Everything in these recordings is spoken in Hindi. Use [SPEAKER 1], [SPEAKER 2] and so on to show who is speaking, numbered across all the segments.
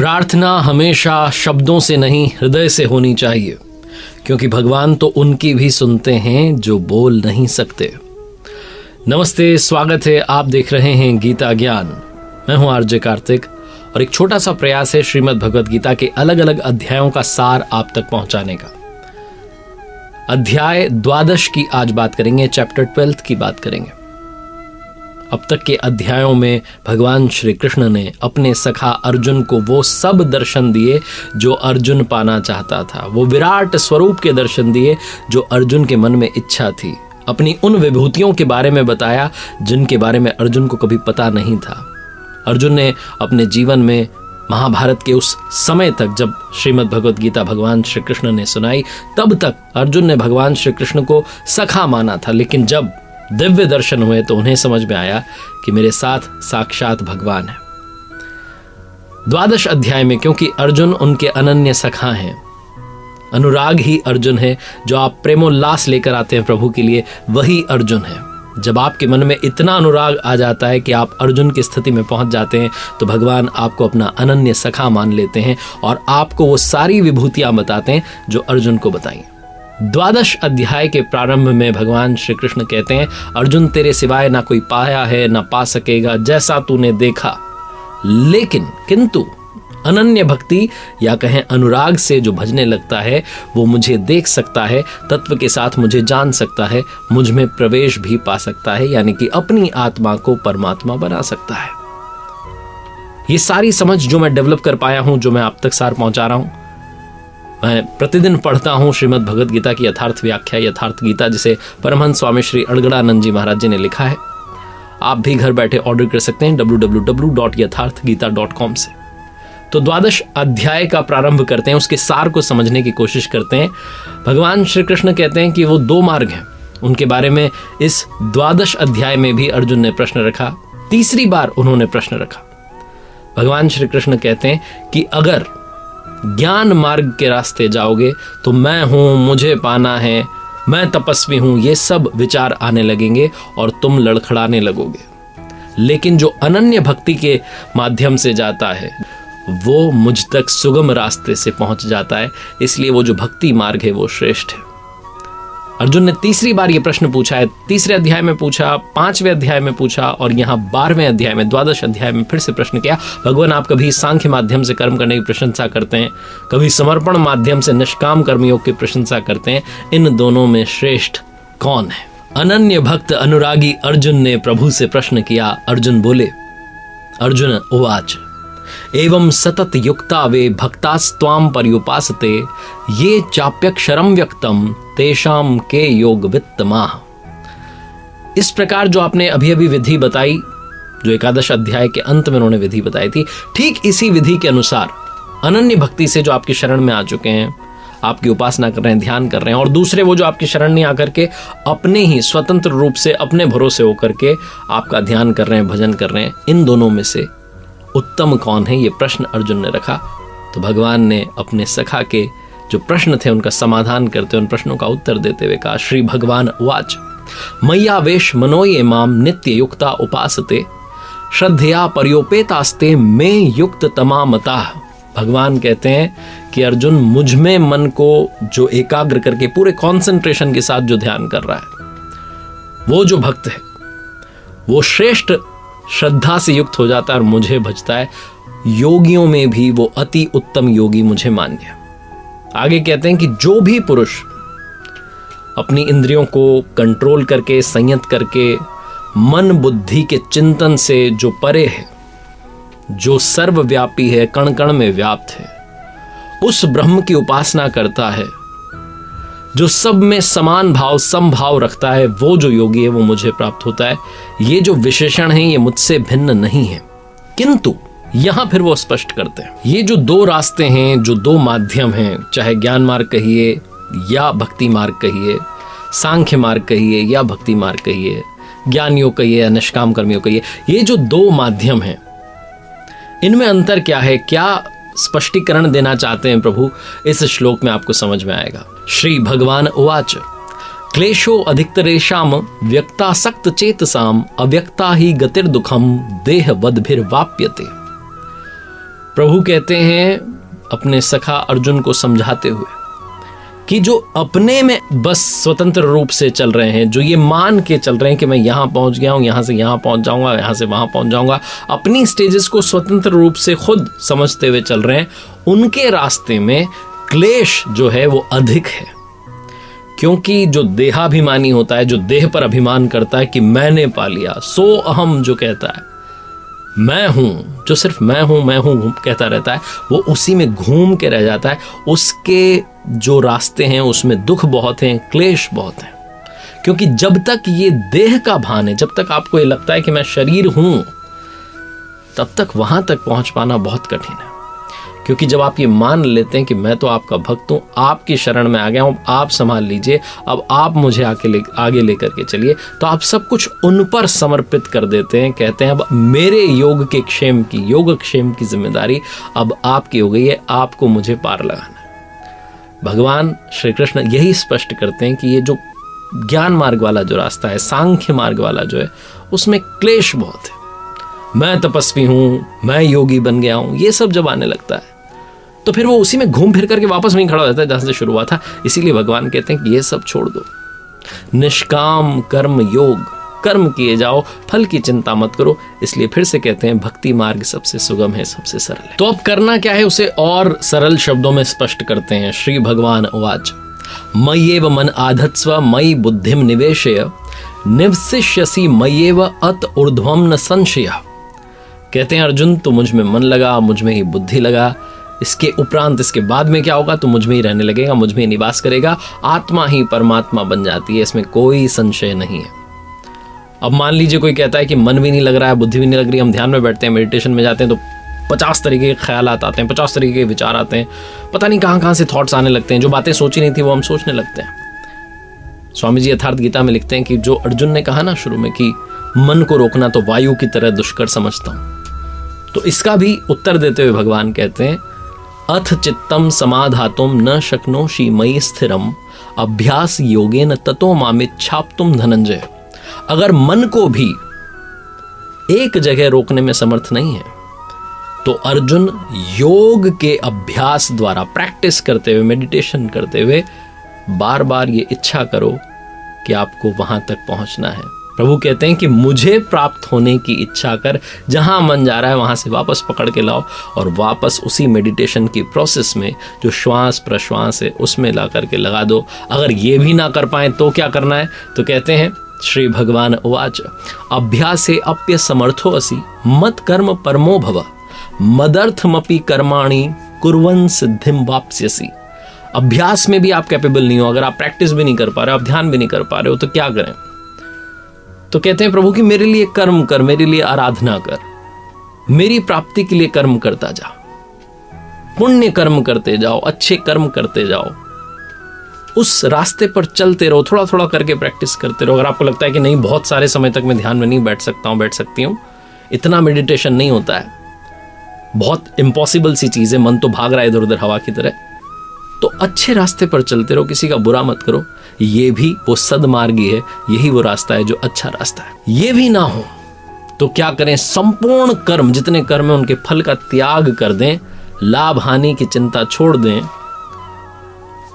[SPEAKER 1] प्रार्थना हमेशा शब्दों से नहीं हृदय से होनी चाहिए, क्योंकि भगवान तो उनकी भी सुनते हैं जो बोल नहीं सकते। नमस्ते, स्वागत है। आप देख रहे हैं गीता ज्ञान। मैं हूं आरजे कार्तिक और एक छोटा सा प्रयास है श्रीमद् भगवद गीता के अलग अलग अध्यायों का सार आप तक पहुंचाने का। अध्याय 12 की आज बात करेंगे, चैप्टर 12 की बात करेंगे। अब तक के अध्यायों में भगवान श्री कृष्ण ने अपने सखा अर्जुन को वो सब दर्शन दिए जो अर्जुन पाना चाहता था। वो विराट स्वरूप के दर्शन दिए जो अर्जुन के मन में इच्छा थी। अपनी उन विभूतियों के बारे में बताया जिनके बारे में अर्जुन को कभी पता नहीं था। अर्जुन ने अपने जीवन में महाभारत के उस समय तक जब श्रीमद् भगवद गीता भगवान श्री कृष्ण ने सुनाई, तब तक अर्जुन ने भगवान श्री कृष्ण को सखा माना था। लेकिन जब दिव्य दर्शन हुए तो उन्हें समझ में आया कि मेरे साथ साक्षात भगवान है। 12 अध्याय में, क्योंकि अर्जुन उनके अनन्य सखा हैं, अनुराग ही अर्जुन है। जो आप प्रेमोल्लास लेकर आते हैं प्रभु के लिए, वही अर्जुन है। जब आपके मन में इतना अनुराग आ जाता है कि आप अर्जुन की स्थिति में पहुंच जाते हैं, तो भगवान आपको अपना अनन्य सखा मान लेते हैं और आपको वो सारी विभूतियां बताते हैं जो अर्जुन को बताई। 12 अध्याय के प्रारंभ में भगवान श्री कृष्ण कहते हैं, अर्जुन तेरे सिवाय ना कोई पाया है ना पा सकेगा जैसा तूने देखा, लेकिन किंतु अनन्य भक्ति या कहें अनुराग से जो भजने लगता है वो मुझे देख सकता है, तत्व के साथ मुझे जान सकता है, मुझ में प्रवेश भी पा सकता है, यानी कि अपनी आत्मा को परमात्मा बना सकता है। ये सारी समझ जो मैं डेवलप कर पाया हूं, जो मैं आप तक सार पहुंचा रहा हूं, मैं प्रतिदिन पढ़ता हूं श्रीमद् भगवद गीता की यथार्थ व्याख्या, यथार्थ गीता, जिसे परमहंस स्वामी श्री अड़गड़ानंद जी महाराज जी ने लिखा है। आप भी घर बैठे ऑर्डर कर सकते हैं www.yatharthgita.com से। तो 12 अध्याय का प्रारंभ करते हैं, उसके सार को समझने की कोशिश करते हैं। भगवान श्री कृष्ण कहते हैं कि वो 2 मार्ग हैं, उनके बारे में इस 12 अध्याय में भी अर्जुन ने प्रश्न रखा। तीसरी बार उन्होंने प्रश्न रखा। भगवान श्री कृष्ण कहते हैं कि अगर ज्ञान मार्ग के रास्ते जाओगे तो मैं हूं, मुझे पाना है, मैं तपस्वी हूं, ये सब विचार आने लगेंगे और तुम लड़खड़ाने लगोगे। लेकिन जो अनन्य भक्ति के माध्यम से जाता है वो मुझ तक सुगम रास्ते से पहुंच जाता है, इसलिए वो जो भक्ति मार्ग है वो श्रेष्ठ है। अर्जुन ने तीसरी बार ये प्रश्न पूछा है। तीसरे अध्याय में पूछा, 5वें अध्याय में पूछा और यहाँ 12वें अध्याय में 12 अध्याय में फिर से प्रश्न किया। भगवान, आप कभी सांख्य माध्यम से कर्म करने की प्रशंसा करते हैं, कभी समर्पण माध्यम से निष्काम कर्मयोग की प्रशंसा करते हैं, इन दोनों में श्रेष्ठ कौन है? अनन्य भक्त अनुरागी अर्जुन ने प्रभु से प्रश्न किया। अर्जुन बोले, अर्जुन उवाच एवं सतत युक्ता वे भक्तास्त्वाम पर्युपासते ये चाप्यक्षरम व्यक्तम तेषाम के योग वित्तमाह। इस प्रकार जो आपने अभी अभी विधि बताई, जो 11 अध्याय के अंत में उन्होंने विधि बताई थी, ठीक इसी विधि के अनुसार अनन्य भक्ति से जो आपकी शरण में आ चुके हैं, आपकी उपासना कर रहे हैं, ध्यान कर रहे हैं, और दूसरे वो जो आपकी शरण नहीं आकर के अपने ही स्वतंत्र रूप से अपने भरोसे होकर के आपका ध्यान कर रहे हैं, भजन कर रहे हैं, इन दोनों में से उत्तम कौन है? ये प्रश्न अर्जुन ने रखा। तो भगवान ने अपने सखा के जो प्रश्न थे उनका समाधान करते, उन प्रश्नों का उत्तर देते हुए कहा, श्री भगवान उवाच मय्यावेश मनोये माम नित्य युक्ता उपासते श्रद्धया पर्योपेतास्ते में युक्त तमामता। भगवान कहते हैं कि अर्जुन, मुझ में मन को जो एकाग्र करके पूरे कॉन्सेंट्रेशन के साथ जो ध्यान कर रहा है, वो जो भक्त है वो श्रेष्ठ श्रद्धा से युक्त हो जाता है और मुझे भजता है। योगियों में भी वो अति उत्तम योगी मुझे मान्य। आगे कहते हैं कि जो भी पुरुष अपनी इंद्रियों को कंट्रोल करके, संयत करके, मन बुद्धि के चिंतन से जो परे है, जो सर्वव्यापी है, कण कण में व्याप्त है, उस ब्रह्म की उपासना करता है, जो सब में समान भाव समभाव रखता है, वो जो योगी है वो मुझे प्राप्त होता है। ये जो विशेषण है ये मुझसे भिन्न नहीं है। किंतु यहां फिर वो स्पष्ट करते हैं, ये जो 2 रास्ते हैं, जो 2 माध्यम हैं, चाहे ज्ञान मार्ग कहिए या भक्ति मार्ग कहिए, सांख्य मार्ग कहिए या भक्ति मार्ग कहिए, ज्ञान योग कहिए या निष्काम कर्म योग कहिए, ये जो 2 माध्यम हैं, इनमें अंतर क्या है, क्या स्पष्टीकरण देना चाहते हैं प्रभु, इस श्लोक में आपको समझ में आएगा। श्री भगवान उवाच क्लेशो अधिकतरेषाम व्यक्तासक्त चेतसाम अव्यक्ता ही गतिर्दुखम देह वदभिर्वाप्यते। प्रभु कहते हैं अपने सखा अर्जुन को समझाते हुए कि जो अपने में बस स्वतंत्र रूप से चल रहे हैं, जो ये मान के चल रहे हैं कि मैं यहाँ पहुँच गया हूँ, यहाँ से यहाँ पहुँच जाऊँगा, यहाँ से वहाँ पहुँच जाऊँगा, अपनी स्टेजेस को स्वतंत्र रूप से खुद समझते हुए चल रहे हैं, उनके रास्ते में क्लेश जो है वो अधिक है। क्योंकि जो देहाभिमानी होता है, जो देह पर अभिमान करता है कि मैंने पा लिया, सो अहम जो कहता है मैं हूँ, जो सिर्फ मैं हूँ कहता रहता है, वो उसी में घूम के रह जाता है। उसके जो रास्ते हैं उसमें दुख बहुत हैं, क्लेश बहुत हैं। क्योंकि जब तक ये देह का भान है, जब तक आपको ये लगता है कि मैं शरीर हूँ, तब तक वहां तक पहुंच पाना बहुत कठिन है। क्योंकि जब आप ये मान लेते हैं कि मैं तो आपका भक्त हूँ, आपकी शरण में आ गया हूँ, आप संभाल लीजिए, अब आप मुझे आगे लेकर के चलिए, तो आप सब कुछ उन पर समर्पित कर देते हैं। कहते हैं अब मेरे योग क्षेम की जिम्मेदारी अब आपकी हो गई है, आपको मुझे पार लगाना है। भगवान श्री कृष्ण यही स्पष्ट करते हैं कि ये जो ज्ञान मार्ग वाला जो रास्ता है, सांख्य मार्ग वाला जो है, उसमें क्लेश बहुत है। मैं तपस्वी हूँ, मैं योगी बन गया हूँ, ये सब जब आने लगता है तो फिर वो उसी में घूम फिर करके वापस वहीं खड़ा हो जाता है जहाँ से शुरू हुआ था। इसीलिए भगवान कहते हैं कि ये सब छोड़ दो, निष्काम कर्म योग, कर्म किए जाओ, फल की चिंता मत करो। इसलिए फिर से कहते हैं भक्ति मार्ग सबसे सुगम है, सबसे सरल है। तो अब करना क्या है उसे और सरल शब्दों में स्पष्ट करते हैं। श्री भगवान उवाच मय्येव मन आधत्स्व मयि बुद्धिम निवेशय निवसिष्यसि मय्येव अत ऊर्ध्वं न संशय। कहते हैं अर्जुन, तो मुझ में मन लगा, मुझ में ही बुद्धि लगा, इसके उपरांत इसके बाद में क्या होगा, तो मुझ में ही रहने लगेगा, मुझ में ही निवास करेगा, आत्मा ही परमात्मा बन जाती है, इसमें कोई संशय नहीं है। अब मान लीजिए कोई कहता है कि मन भी नहीं लग रहा है, बुद्धि भी नहीं लग रही, हम ध्यान में बैठते हैं, मेडिटेशन में जाते हैं तो 50 तरीके के ख्यालात आते हैं, 50 तरीके के विचार आते हैं, पता नहीं कहाँ से थॉट्स आने लगते हैं, जो बातें सोची नहीं थी वो हम सोचने लगते हैं। स्वामी जी यथार्थ गीता में लिखते हैं कि जो अर्जुन ने कहा ना शुरू में कि मन को रोकना तो वायु की तरह दुष्कर समझता हूं, तो इसका भी उत्तर देते हुए भगवान कहते हैं अथ चित्तम समाधातुम न शक्नोषि मयि स्थिरम अभ्यास योगेन ततो मामिच्छाप्तुम धनंजय। अगर मन को भी एक जगह रोकने में समर्थ नहीं है तो अर्जुन योग के अभ्यास द्वारा, प्रैक्टिस करते हुए, मेडिटेशन करते हुए बार बार ये इच्छा करो कि आपको वहां तक पहुंचना है। प्रभु कहते हैं कि मुझे प्राप्त होने की इच्छा कर, जहां मन जा रहा है वहां से वापस पकड़ के लाओ और वापस उसी मेडिटेशन की प्रोसेस में जो श्वास प्रश्वास है उसमें ला करके लगा दो। अगर ये भी ना कर पाए तो क्या करना है, तो कहते हैं श्री भगवान उवाच अभ्यासे अप्य समर्थो असि मत कर्म परमो भव मदर्थमपि कर्माणि कुर्वन् सिद्धिम वाप्स्यसि। अभ्यास में भी आप कैपेबल नहीं हो, अगर आप प्रैक्टिस भी नहीं कर पा रहे हो, आप ध्यान भी नहीं कर पा रहे हो, तो क्या करें। तो कहते हैं प्रभु कि मेरे लिए कर्म कर, मेरे लिए आराधना कर, मेरी प्राप्ति के लिए कर्म करता जा, पुण्य कर्म करते जाओ, अच्छे कर्म करते जाओ, उस रास्ते पर चलते रहो, थोड़ा थोड़ा करके प्रैक्टिस करते रहो। अगर आपको लगता है कि नहीं बहुत सारे समय तक मैं ध्यान में नहीं बैठ सकता हूं, बैठ सकती हूं, इतना मेडिटेशन नहीं होता है, बहुत इम्पॉसिबल सी चीज है, मन तो भाग रहा है इधर उधर हवा की तरह, तो अच्छे रास्ते पर चलते रहो, किसी का बुरा मत करो। ये भी वो सदमार्गी है, यही वो रास्ता है जो अच्छा रास्ता है। ये भी ना हो तो क्या करें, संपूर्ण कर्म, जितने कर्म है उनके फल का त्याग कर दें, लाभ हानि की चिंता छोड़ दें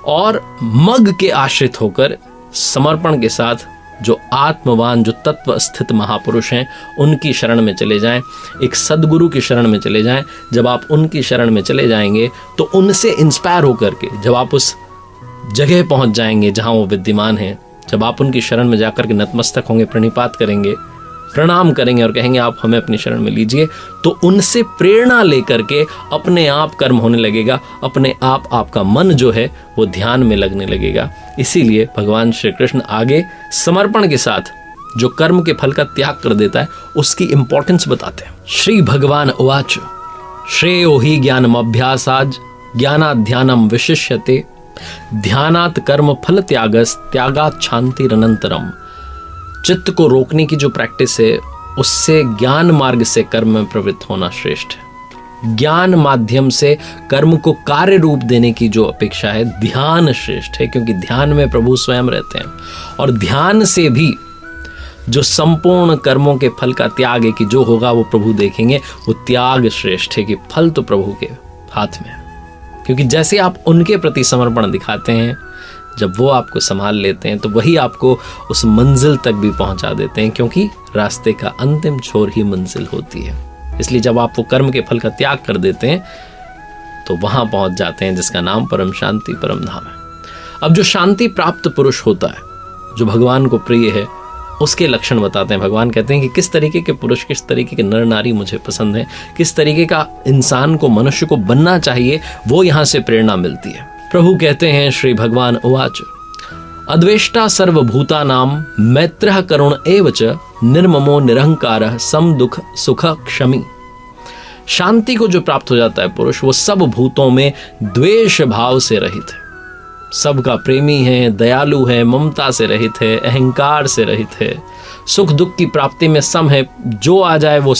[SPEAKER 1] और मग के आश्रित होकर समर्पण के साथ जो आत्मवान, जो तत्व स्थित महापुरुष हैं उनकी शरण में चले जाएं, एक सदगुरु की शरण में चले जाएं। जब आप उनकी शरण में चले जाएंगे तो उनसे इंस्पायर होकर के जब आप उस जगह पहुंच जाएंगे जहां वो विद्यमान हैं, जब आप उनकी शरण में जाकर के नतमस्तक होंगे, प्रणिपात करेंगे, प्रणाम करेंगे और कहेंगे आप हमें अपनी शरण में लीजिए, तो उनसे प्रेरणा लेकर के अपने आप कर्म होने लगेगा, अपने आप आपका मन जो है वो ध्यान में लगने लगेगा। इसीलिए भगवान श्री कृष्ण आगे समर्पण के साथ जो कर्म के फल का त्याग कर देता है उसकी इंपॉर्टेंस बताते हैं। श्री भगवान उवाच श्रेयो हि ज्ञानम अभ्यासाज ज्ञानाध्यानम विशिष्यते ध्यानात् कर्म फल त्यागस त्यागात् शांतिरनंतरम। चित्त को रोकने की जो प्रैक्टिस है उससे ज्ञान मार्ग से कर्म में प्रवृत्त होना श्रेष्ठ है। ज्ञान माध्यम से कर्म को कार्य रूप देने की जो अपेक्षा है ध्यान श्रेष्ठ है, क्योंकि ध्यान में प्रभु स्वयं रहते हैं और ध्यान से भी जो संपूर्ण कर्मों के फल का त्याग है कि जो होगा वो प्रभु देखेंगे, वो त्याग श्रेष्ठ है कि फल तो प्रभु के हाथ में है। क्योंकि जैसे आप उनके प्रति समर्पण दिखाते हैं, जब वो आपको संभाल लेते हैं तो वही आपको उस मंजिल तक भी पहुंचा देते हैं, क्योंकि रास्ते का अंतिम छोर ही मंजिल होती है। इसलिए जब आप वो कर्म के फल का त्याग कर देते हैं तो वहां पहुंच जाते हैं जिसका नाम परम शांति परम धाम है। अब जो शांति प्राप्त पुरुष होता है, जो भगवान को प्रिय है, उसके लक्षण बताते हैं। भगवान कहते हैं कि किस तरीके के पुरुष, किस तरीके के नर नारी मुझे पसंद है, किस तरीके का इंसान को, मनुष्य को बनना चाहिए, वो यहाँ से प्रेरणा मिलती है। प्रभु कहते हैं, श्री भगवान उवाच अद्वेष्टा सर्वभूतानां मैत्रः करुण एव च निर्ममो निरहंकारः सम दुख सुख क्षमी। शांति को जो प्राप्त हो जाता है पुरुष, वो सब भूतों में द्वेष भाव से रहित है, सबका प्रेमी है, दयालु है, ममता से रहित है, अहंकार से रहित है, सुख दुख की प्राप्ति में सम है, जो आ जाए वो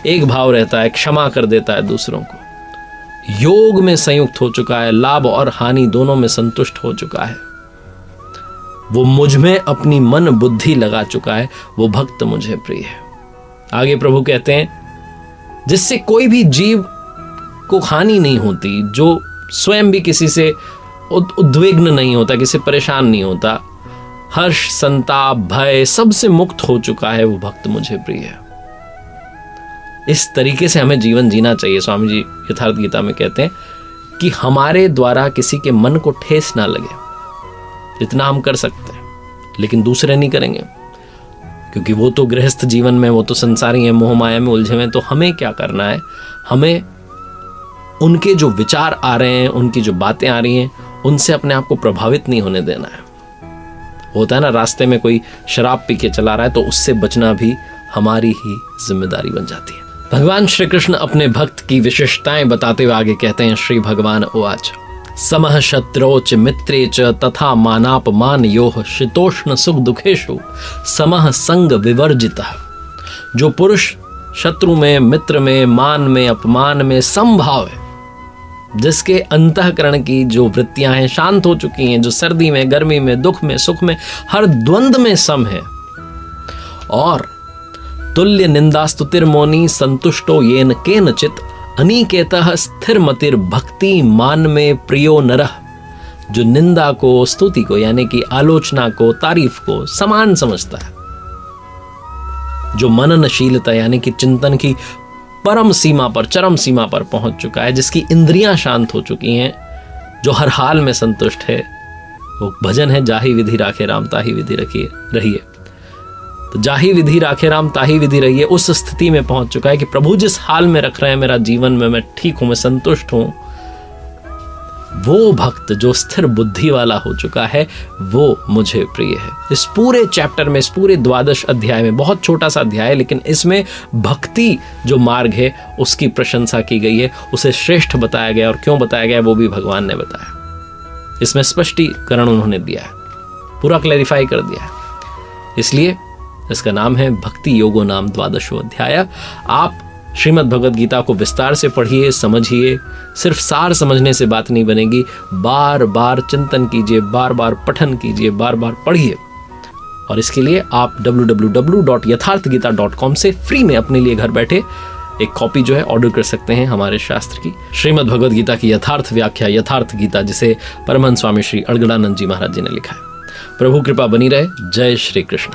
[SPEAKER 1] एक भाव रहता है, क्षमा कर देता है दूसरों को, योग में संयुक्त हो चुका है, लाभ और हानि दोनों में संतुष्ट हो चुका है, वो मुझ में अपनी मन बुद्धि लगा चुका है, वो भक्त मुझे प्रिय है। आगे प्रभु कहते हैं, जिससे कोई भी जीव को हानि नहीं होती, जो स्वयं भी किसी से उद्विग्न नहीं होता, किसी से परेशान नहीं होता, हर्ष संताप भय सबसे मुक्त हो चुका है, वो भक्त मुझे प्रिय है। इस तरीके से हमें जीवन जीना चाहिए। स्वामी जी यथार्थ गीता में कहते हैं कि हमारे द्वारा किसी के मन को ठेस ना लगे, इतना हम कर सकते हैं, लेकिन दूसरे नहीं करेंगे, क्योंकि वो तो गृहस्थ जीवन में, वो तो संसारी है, मोह माया में उलझे हुए हैं। तो हमें क्या करना है, हमें उनके जो विचार आ रहे हैं, उनकी जो बातें आ रही हैं, उनसे अपने आप को प्रभावित नहीं होने देना है। होता है ना, रास्ते में कोई शराब पी के चला रहा है तो उससे बचना भी हमारी ही जिम्मेदारी बन जाती है। भगवान श्री कृष्ण अपने भक्त की विशेषताएं बताते हुए आगे कहते हैं, श्री भगवान उवाच समः शत्रोच मित्रे च तथा मानापमान योः शीतोष्ण सुख दुखेषु समः संग विवर्जितः। जो पुरुष शत्रु में, मित्र में, मान में, अपमान में समभाव है, जिसके अंतःकरण की जो वृत्तियां हैं शांत हो चुकी हैं, जो सर्दी में, गर्मी में, दुख में, सुख में, हर द्वंद्व में सम है, और तुल्य निंदास्तुतिर्मौनी संतुष्टो येन केनचित अनिकेतः स्थिर मतिर भक्ति मान में प्रियो नरः। जो निंदा को, स्तुति को यानी कि आलोचना को, तारीफ को समान समझता है, जो मननशीलता यानी कि चिंतन की परम सीमा पर, चरम सीमा पर पहुंच चुका है, जिसकी इंद्रियां शांत हो चुकी हैं, जो हर हाल में संतुष्ट है, वो भजन है, जाहि विधि राखे राम ताहि विधि रहिए। तो जाहि विधि राखे राम ताहि विधि रहिए, उस स्थिति में पहुंच चुका है कि प्रभु जिस हाल में रख रहे हैं मेरा जीवन में, मैं ठीक हूं, मैं संतुष्ट हूं। वो भक्त जो स्थिर बुद्धि वाला हो चुका है, वो मुझे प्रिय है। इस पूरे चैप्टर में, इस पूरे 12 अध्याय में, बहुत छोटा सा अध्याय है, लेकिन इसमें भक्ति जो मार्ग है उसकी प्रशंसा की गई है, उसे श्रेष्ठ बताया गया, और क्यों बताया गया वो भी भगवान ने बताया। इसमें स्पष्टीकरण उन्होंने दिया है, पूरा क्लैरिफाई कर दिया है। इसलिए इसका नाम है भक्ति योगो नाम 12वां अध्याय। आप श्रीमद् भगवद गीता को विस्तार से पढ़िए, समझिए। सिर्फ सार समझने से बात नहीं बनेगी, बार बार चिंतन कीजिए, बार बार पठन कीजिए, बार बार पढ़िए। और इसके लिए आप www.yatharthgita.com से फ्री में अपने लिए घर बैठे एक कॉपी जो है ऑर्डर कर सकते हैं हमारे शास्त्र की, श्रीमद् भगवद गीता की यथार्थ व्याख्या, यथार्थ गीता, जिसे परमहंस स्वामी श्री अड़गड़ानंद जी महाराज जी ने लिखा है। प्रभु कृपा बनी रहे। जय श्री कृष्ण।